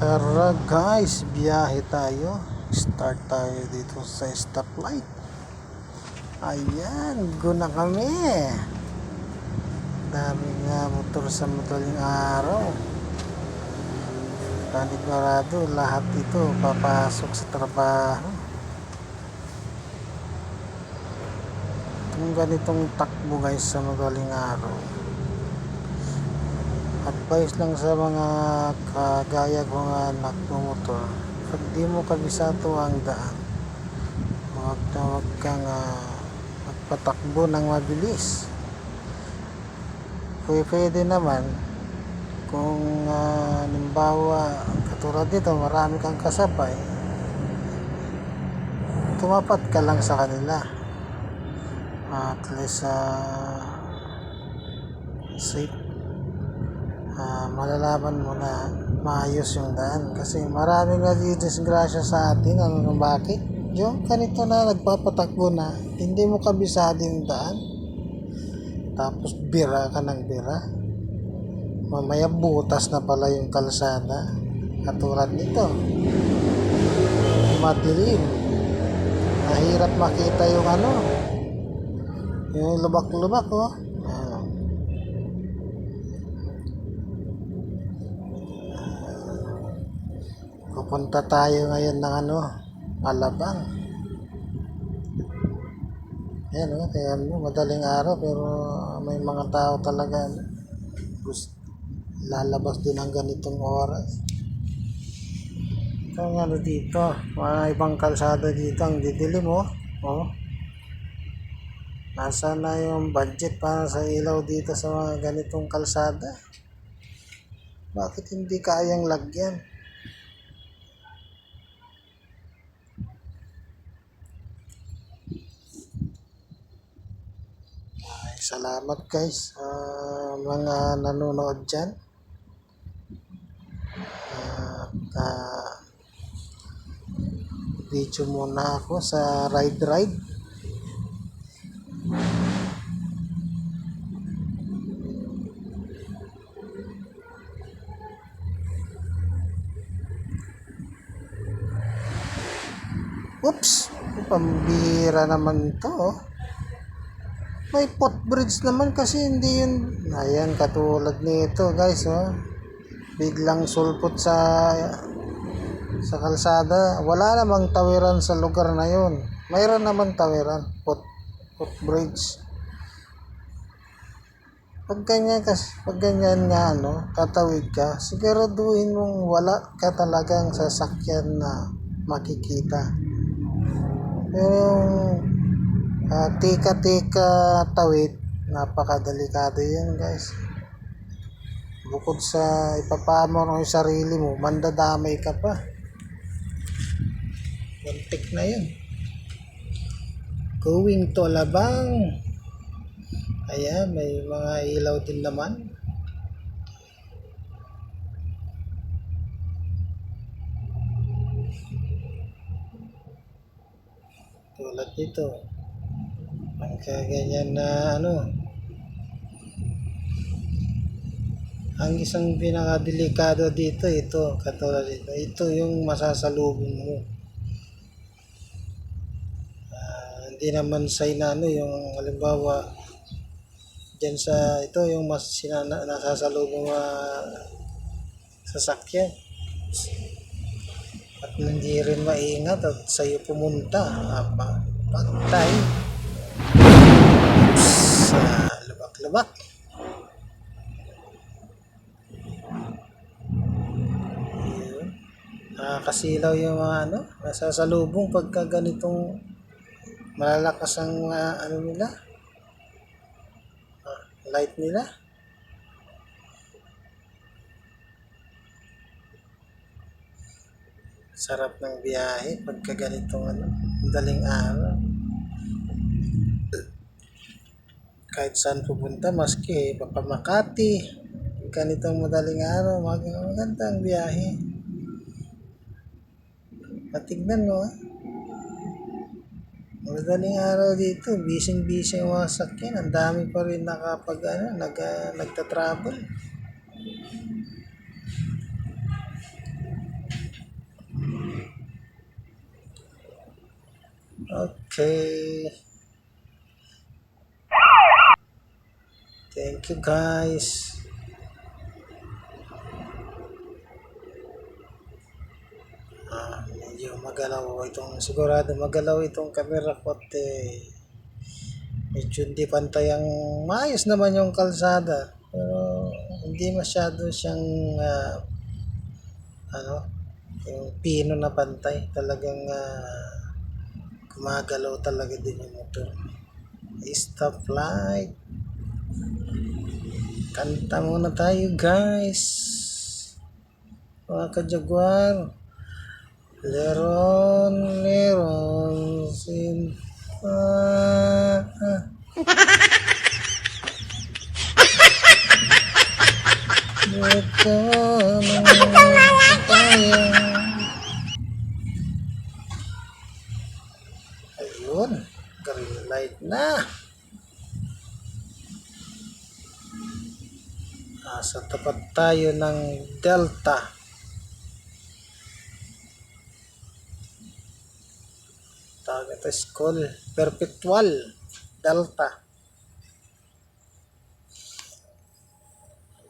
Tara guys, biyahe tayo. Start tayo dito sa stoplight. Ayan, guna kami. Daming motor sa madaling araw. Panigurado, lahat ito papasok sa trabaho. Itong ganitong takbo guys sa madaling araw, advice lang sa mga kagaya ko nga nagmumotor, pag di mo kabisado ang daan, huwag kang magpatakbo ng mabilis. Pwede naman kung halimbawa katulad dito marami kang kasabay, tumapat ka lang sa kanila, at least safe. Malalaman mo na maayos yung daan, kasi maraming disgrasya sa atin. Bakit? Yung ganito na nagpapatakbo na hindi mo kabisado yung daan, tapos bira ka ng bira, mamaya butas na pala yung kalsada. Katulad nito, madilim, mahirap makita yung yung lubak-lubak Pupunta tayo ngayon ng Alabang. Ayan kaya madaling araw pero may mga tao talaga lalabas din ng ganitong oras. Ito dito, mga ibang kalsada dito ang didilim Nasaan na yung budget para sa ilaw dito sa mga ganitong kalsada? Bakit hindi kayang lagyan? Salamat guys sa mga nanonood dyan. Video muna ako sa ride. Oops, pambira naman to. May footbridge naman kasi hindi yun. Ayan, katulad nito guys biglang sulpot sa kalsada. Wala namang tawiran sa lugar na yun. Mayroon naman tawiran, footbridge. Pag ganyan nga katawid ka, siguraduhin mong wala ka talagang sasakyan na makikita. Yung tika tawid, napakadelikado yan guys. Bukod sa ipapamor yung sarili mo, mandadamay ka pa. Muntik na yun. Going to Alabang. Ayan, may mga ilaw din naman. Tulad dito, ang kaganyan na ang isang pinakadelikado dito, ito, katulad dito, ito yung masasalubong mo. Hindi naman sign na yung halimbawa dyan sa ito yung nasasalubong sasakyan, at hindi rin maingat at sa'yo pumunta, patay sa lubak-lubak. Nakakasilaw yung mga nasasalubong pagka ganitong malalakas ang nila, light nila. Sarap ng biyahe pagka ganitong madaling araw. Kahit saan pupunta, maski Makati, ganitong madaling araw, maganda ang biyahe. Patignan mo madaling araw dito, busy ang mga sakyan. Ang dami pa rin nagta-travel. Okay. Thank you guys. Medyo magalaw itong, sigurado magalaw itong camera ko at medyo hindi pantay ang, maayos naman yung kalsada pero hindi masyado siyang ano, yung pino na pantay, talagang gumagalaw talaga din yung motor. Stop light, kanta muna tayo guys, mga ka-Jaguar. Leron, leron, sin, ito ng tayo. Ayun, green light na. Sa tapat tayo ng Delta. Tawag ito school, Perpetual Delta.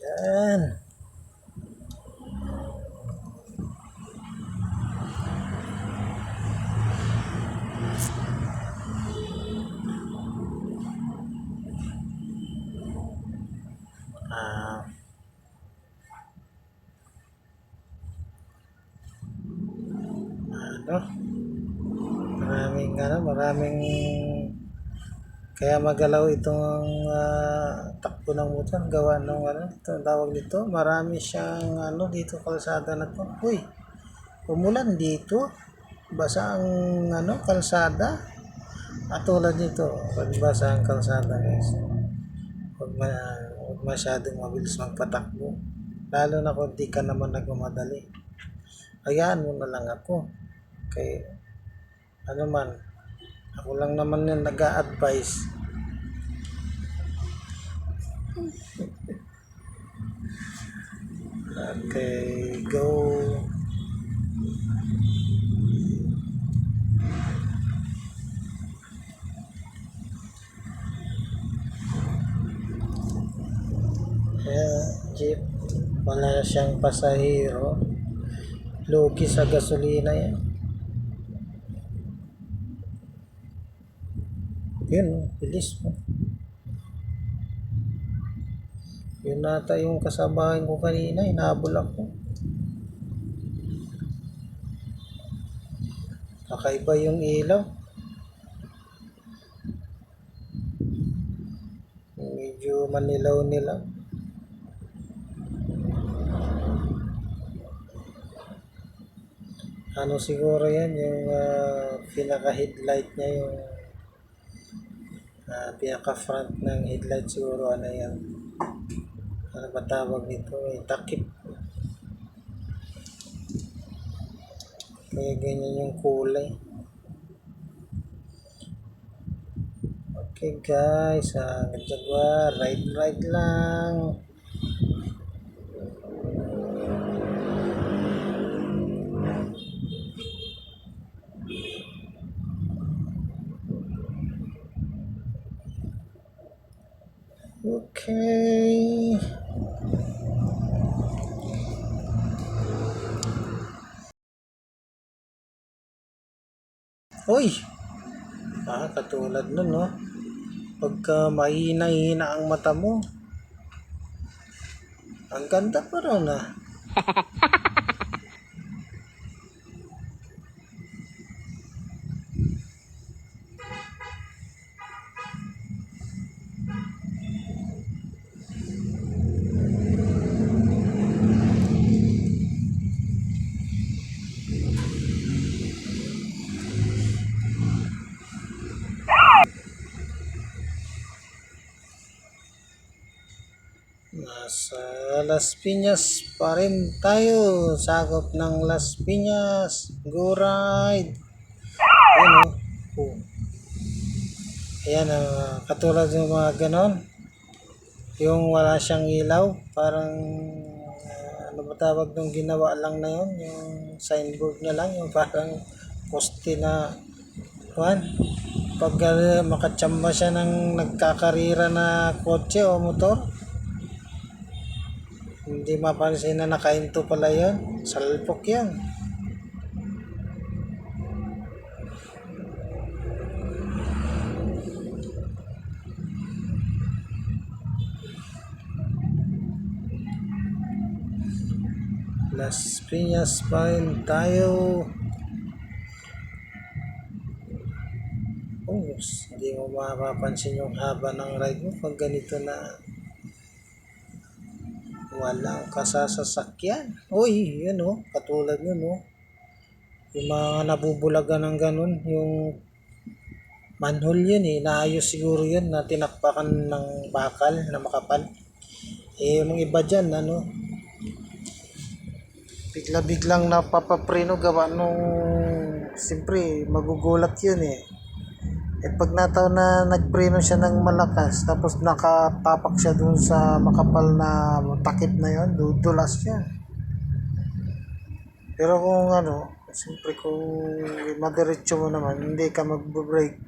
Yan. Ano? Maraming kaya magalaw itong takbo ng motor, gawa ng ito tawag dito, marami siyang dito kalsada na to. Uy, umulan dito, basa ang kalsada. At tulad nito, pag basa ang kalsada guys, huwag masyadong mabilis magpatakbo, lalo na kung di ka naman nagmamadali. Hayaan mo na lang ako, kay man, ako lang naman yung nag-a-advise. Okay, go. Jeep, wala siyang pasahero. Lugi sa gasolina yan. Yun, bilis mo. Yun nata yung kasabahan ko kanina, hinabol ako. Kakaiba yung ilaw. Medyo manilaw-nilaw. Siguro yan, yung pinaka-headlight niya, yung pinaka-front ng headlight siguro, yan. Ano ba tawag nito? Takip. Kaya ganyan yung kulay. Okay guys, Jaguar, ride lang. Okay. Uy! Katulad nun, no? Pagka mahina-hina ang mata mo, ang ganda pa raw na. Nasa Las Piñas pa rin tayo. Sakop ng Las Piñas. Go ride. Ayan o. Ayan, katulad ng mga ganon. Yung wala siyang ilaw. Parang, ano ba tawag nung ginawa lang na yun? Yung signboard na lang. Yung parang poste na Juan, pag makatsamba siya ng nagkakarira na kotse o motor, hindi mapansin na nakahinto pala yun. Salpok yan. Las Piñas pa rin tayo. Hindi mo mapapansin yung haba ng ride mo pag ganito na walang kasasakyan. Uy, yun o, katulad yun o. Yung mga nabubulagan ng ganun, yung manhole yun eh, naayos siguro yun na tinakpakan ng bakal na makapal. Yung iba dyan, bigla-biglang napapapreno gawa nung, siyempre, magugulat yun eh. Pag nataw na nagpreno siya ng malakas, tapos nakatapak siya dun sa makapal na takip na yun, dudulas siya. Pero kung siyempre kung madiretso mo naman, hindi ka magbe-brake,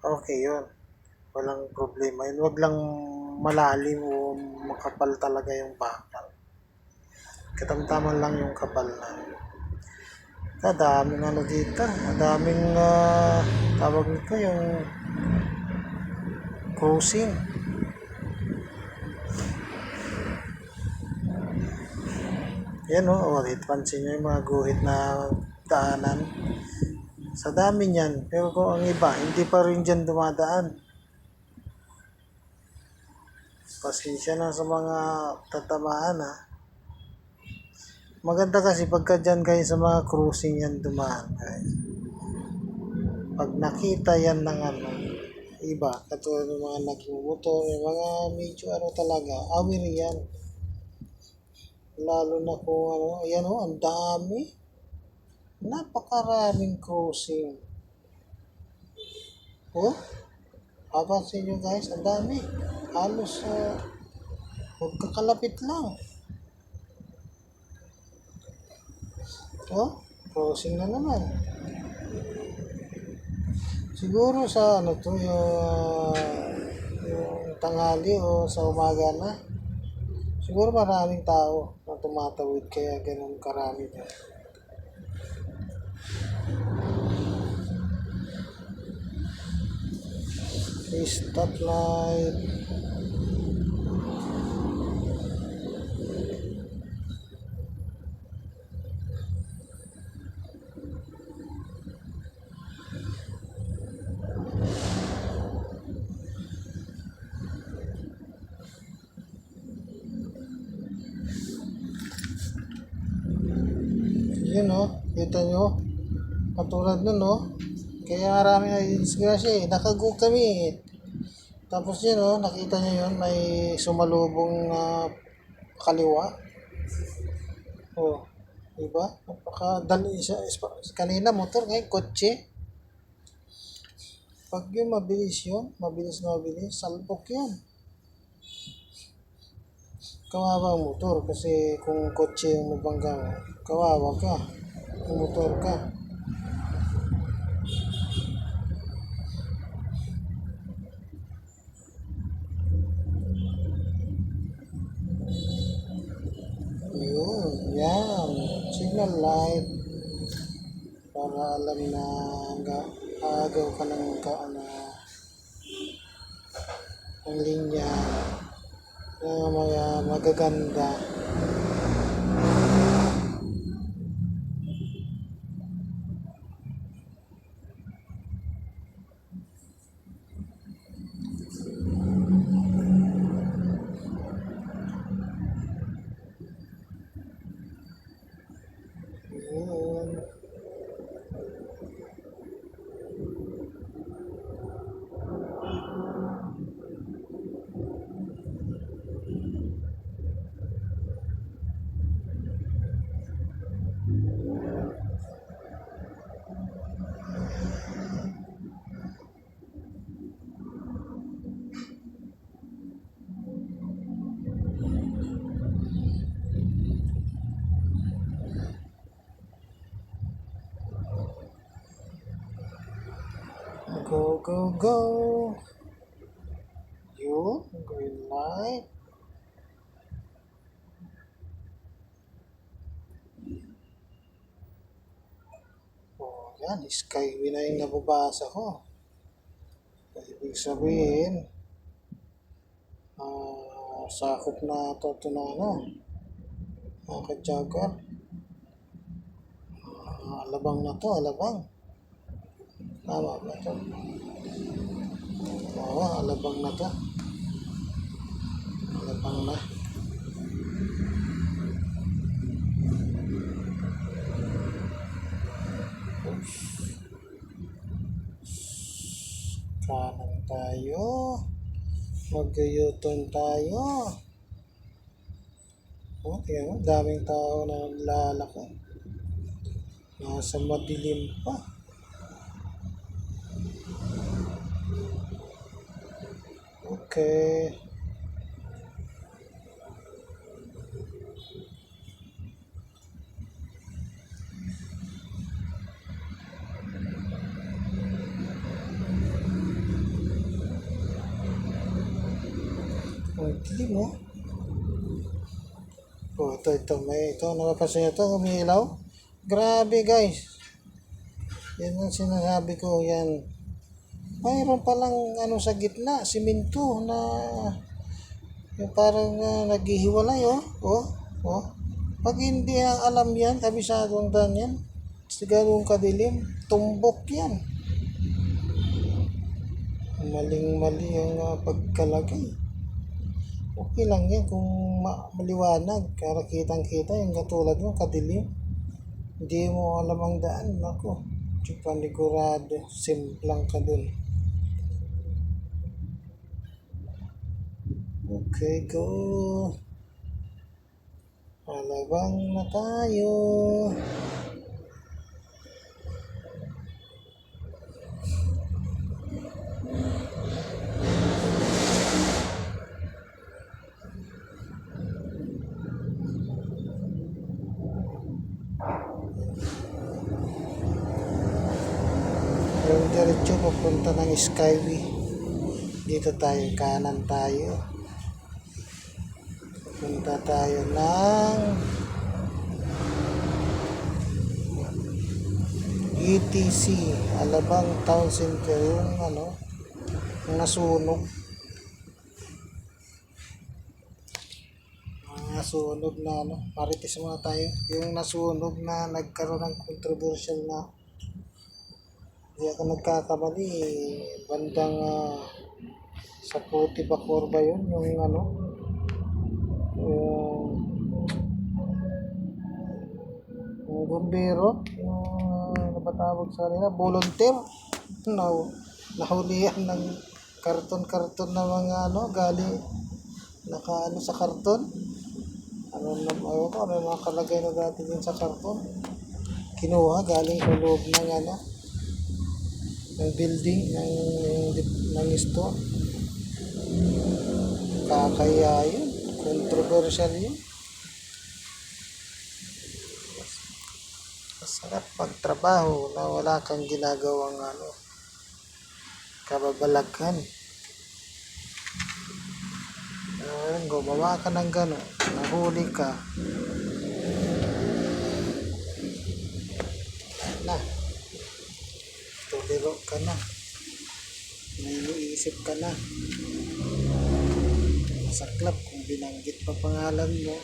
okay yun. Walang problema yun. Huwag lang malalim o makapal talaga yung bakal. Katamtaman lang yung kapal na. Daming dito. Daming tawag nito yung cruising. Yan pansin nyo yung mga guhit na daanan. Sa dami niyan. Pero kung ang iba, hindi pa rin dyan dumadaan. Pasensya na sa mga tatamaan Maganda kasi pagka dyan kayo sa mga cruising yan dumaan guys. Pag nakita yan ng iba, katulad ng mga nagmumotor, yung mga medyo talaga, awir yan. Lalo na kung ayan ang dami. Napakaraming cruising. Papansin nyo guys, ang dami. Halos magkakalapit lang. Closing na naman. Siguro sa yung tanghali o sa umaga na. Siguro maraming tao na tumatawid kaya ganun karami na. Stoplight. Yun kita nyo, katulad nun kaya marami na disgrasya nakago kami tapos yun nakita nyo yun, may sumalubong kaliwa diba, napakadali siya kanina motor, ngayon kotse. Pag yun mabilis salpok yun. Kawawa ang motor kasi kung kotse yung mabangga mo, kawawa ka kung motor ka. Yun, yan, signal light para alam na agaw ka ng ang linya ng mga magaganda. go, go. Yun, green light. Oh, yan, skyway na yung nababasa ko. Ibig sabihin, sakop na to na ano, mga ka-jogger. Alabang na to, alabang. Tama ba ito? Oo, alabang na to. Alabang na. Kanan tayo. Mag-u-turn tayo. Oh, tingnan mo, daming tao na naglalakad. Nasa madilim pa. Okay. Ang dilim mo. Oh, ito, napapansin nyo ito, umiilaw. Grabe guys. Yan ang sinasabi ko, yan. Mayroon palang ano sa gitna, simento na yung parang naghihiwalay, oh. Pag hindi alam yan, kabisadong dan yan, sigarong kadilim, tumbok yan. Maling-mali ang pagkalagay. Okay lang yan kung maliwanag, para kitang-kita yung katulad mo, kadilim. Hindi mo alam ang daan, ako. Panigurado, simplang ka dun. Okay, go. Alabang na tayo. Yung diretso papunta ng Skyway. Dito tayo, kanan tayo. Punta tayo ng ETC, Alabang Town Center, yung yung nasunog. Nasunog na marites muna tayo. Yung nasunog na nagkaroon ng controversial na, hindi ako nagkakamali, bandang sa Puti Bacor ba yun, yung yung bumbero, yung napatawag sa kanila, volunteer, nahulihan ng karton na mga galing sa karton. Ano yung mga kalagay na dati din sa karton, kinuha galing sa loob ng ng building ng store. Kakaya yun, controversial yun. Masarap pagtrabaho na wala kang ginagawang kababalaghan. Gumawa ka ng gano'n, nahuli ka na, tuliro ka na, may iniisip ka na, masaklap kung binanggit pa pangalan mo,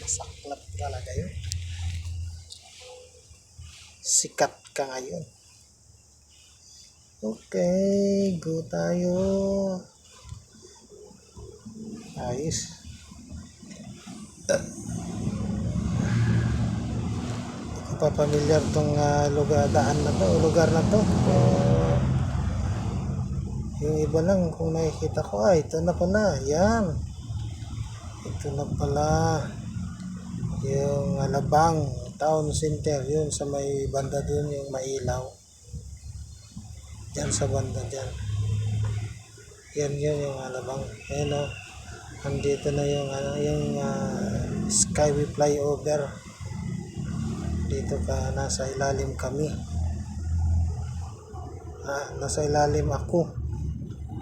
masaklap talaga yun. Sikat ka ngayon. Okay, go tayo. Ayos. Hindi pa pamilyar tong lugar na to. Yung iba lang kung nakikita ko, ito na pala, yan. Ito na pala. Yung Alabang Town Center, yun sa may banda dun, yung mailaw. Yan sa banda dyan. Yan yung Alabang. Ayan andito na yung Skyway flyover. Dito ka, nasa ilalim kami. nasa ilalim ako.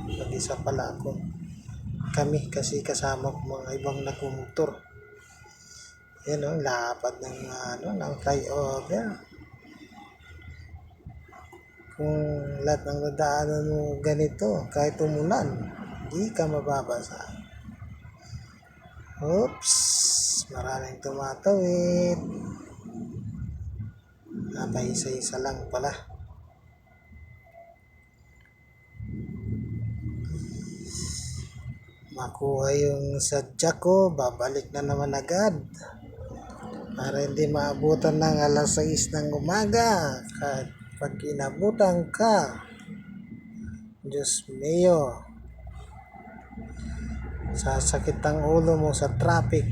Mag-isa pala ako. Kami kasi kasama ko mga ibang nagmumotor. Yan o, lapad ng, ng flyover. Kung lahat ng nadaanan mo ganito, kahit umulan, di ka mababasa. Oops, maraming tumatawid. Isa-isa lang pala. Makuha yung sadya ko, babalik na naman agad. Para hindi maabutan ng alas 6 ng umaga. Kahit pag inabutan ka, Diyos mio, sasakit ang ulo mo sa traffic.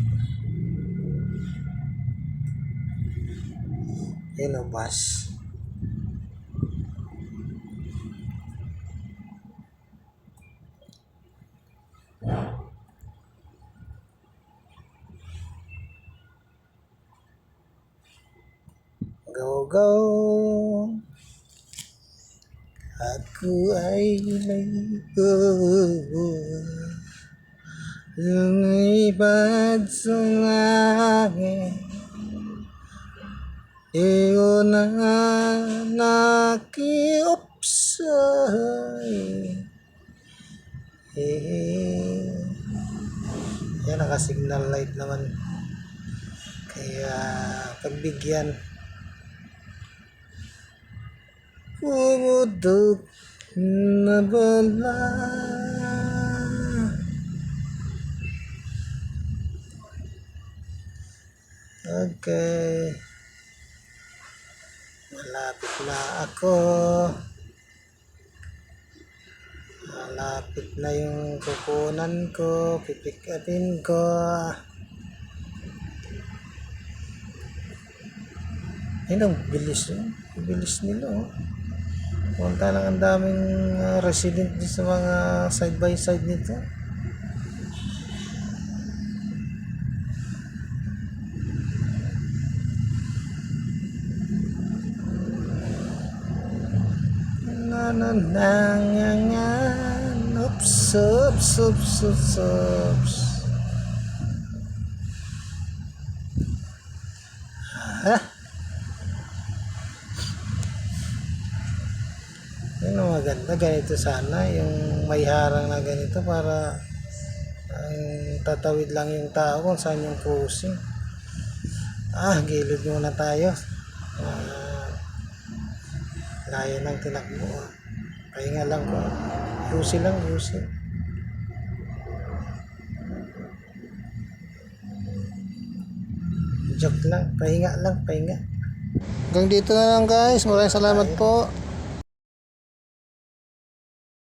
Yun o, bus. Go, go. Ako ay naigo. Lumipad sa langit. Iyo na nakiupsay. Yan, naka-signal light naman. Kaya pagbigyan. Pumutok na bala. Okay. Malapit na ako. Malapit na yung kukunan ko. Pipick upin ko. Ayun, ang bilis yun. Bilis nila, oh. Punta lang ang daming resident din sa mga side by side nito. Nananangangan. Oops, oops, oops, oops, oops. Yun ang maganda, ganito sana, yung may harang na ganito para tatawid lang yung tao kung saan yung crossing. Gilid muna tayo. Layo ng tinakbo. Pahinga lang ko. Yusi lang, yusi. Joke lang, pahinga lang, pahinga. Hanggang dito na lang guys. Maraming salamat po.